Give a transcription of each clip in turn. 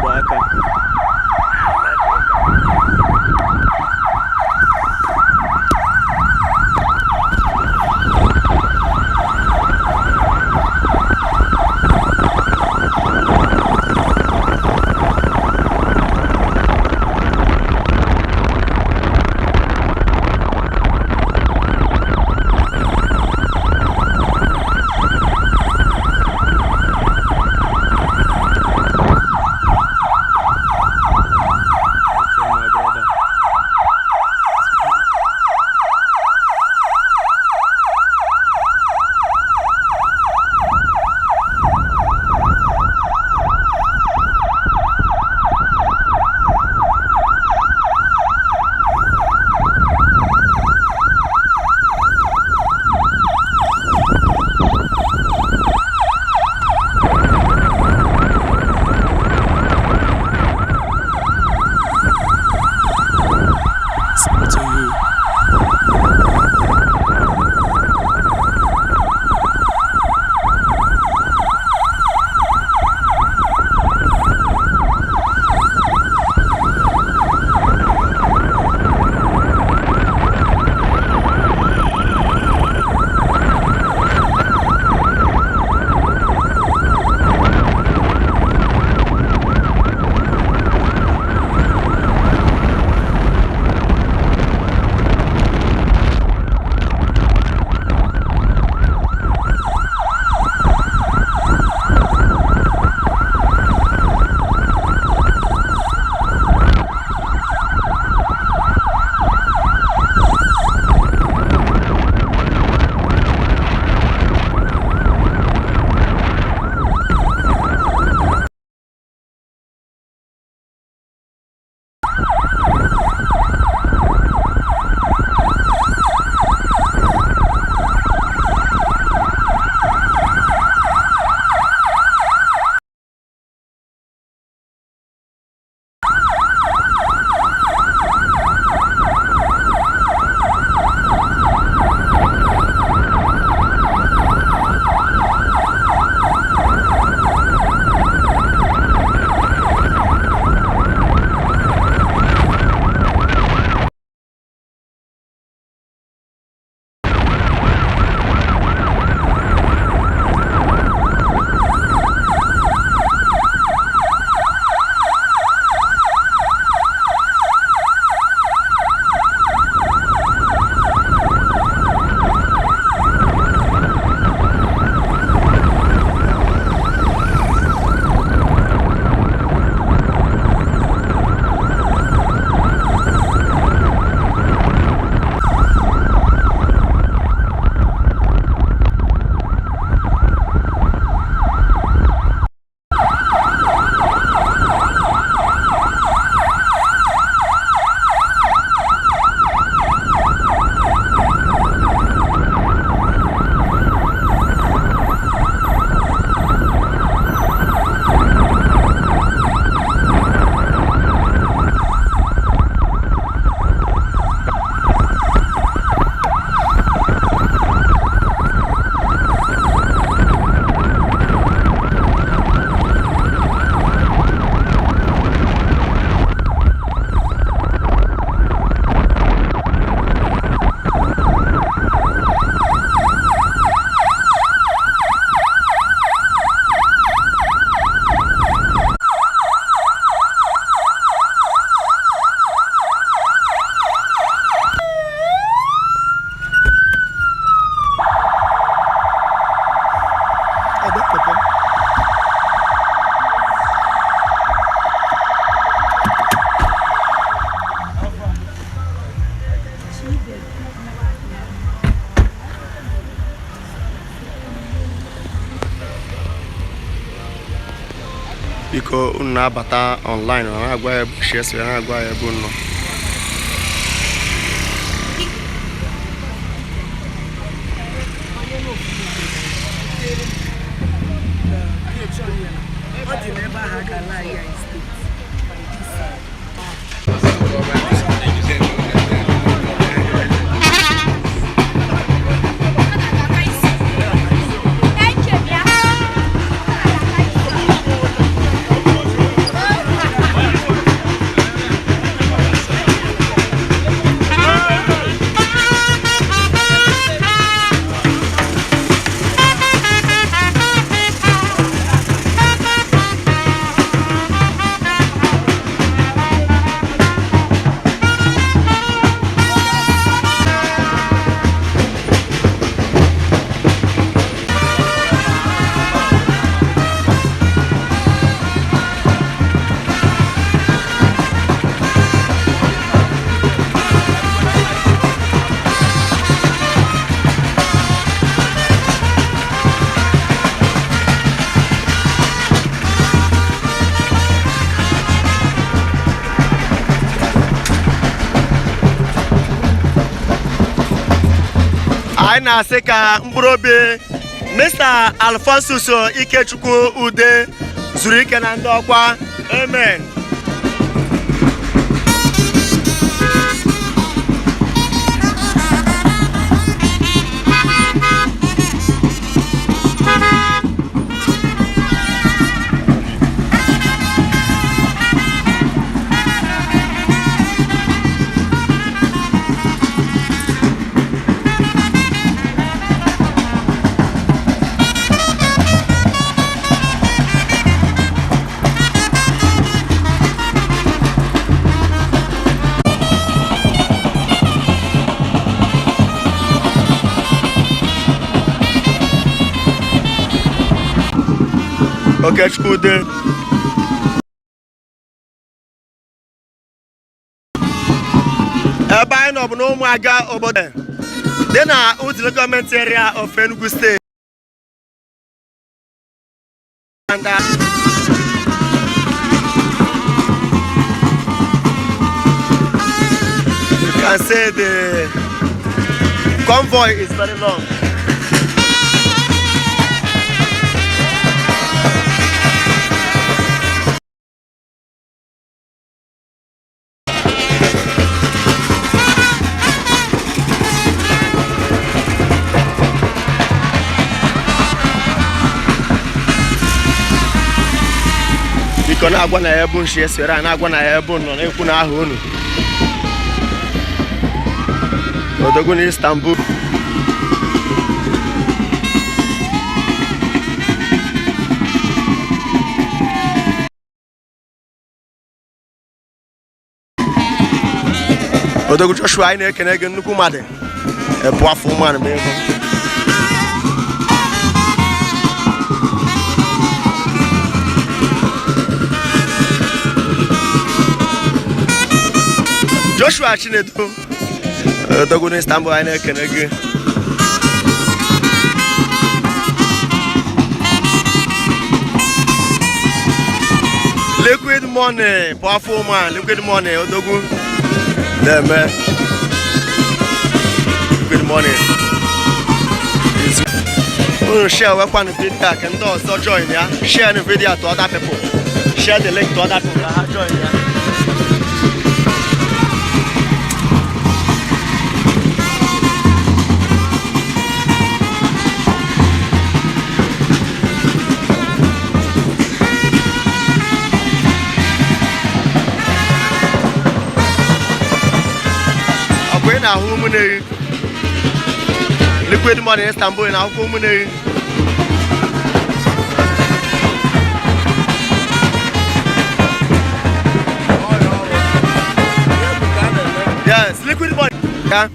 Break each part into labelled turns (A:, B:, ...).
A: Umuaga. biko unu na-abata online na agwa ya bụ share so na agwa ya bụ nọ anyị na-asị ka mkpụrụ obi Mr. Alphonsus Okechukwu Udeh zuru ike na ndị ọkwa. Amen. Okechukwu Udeh. Ebe anyị nọ bụ na Umuaga obodo dị na Udeh gọọmenti area of Enugu State. And you can say the convoy is very long. Biko na-agwa na ya bụ nshi esere a na-agwa na ya bụ nọ na-ekwu na aha unu odogwu na Istanbul. Odogwu Joshua anyị na-ekene gị nnukwu mmadụ ebu afọ mmadụ ma ego. Joshua Chinedu odogwu na Istanbul anyị na-ekene gị. Liquid money powerful man, liquid money odogwu na-eme liquid money. Unu share wekwanụ video ka ndị ọzọ join ya. Share the video to other people. Share the link to other people ka ha join ya. Na humune liquid money in Istanbul na humune. Yes, liquid money. Yeah.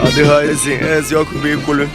A: Adiha ezi ọkụ bụ ekwulu.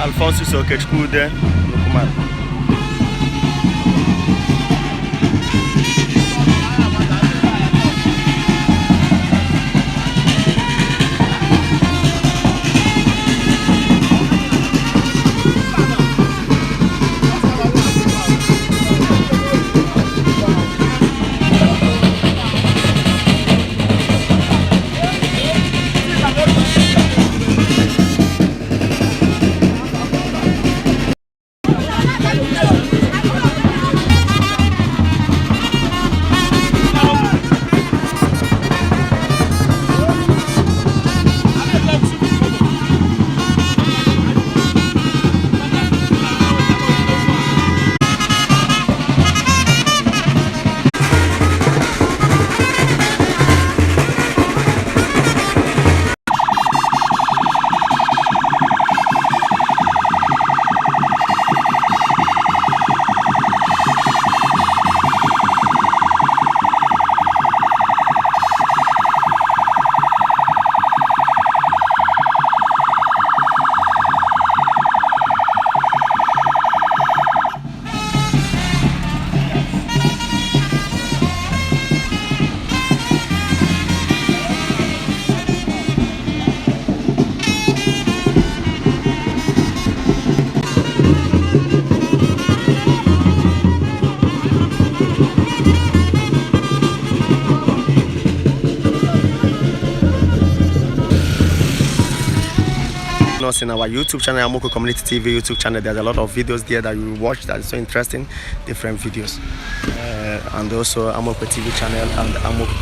A: Alphonsus Okechukwu Udeh. us in our YouTube channel, Amoko Community TV YouTube channel. There's a lot of videos there that you will watch that is so interesting, different videos. And also Amoko TV channel and Amoko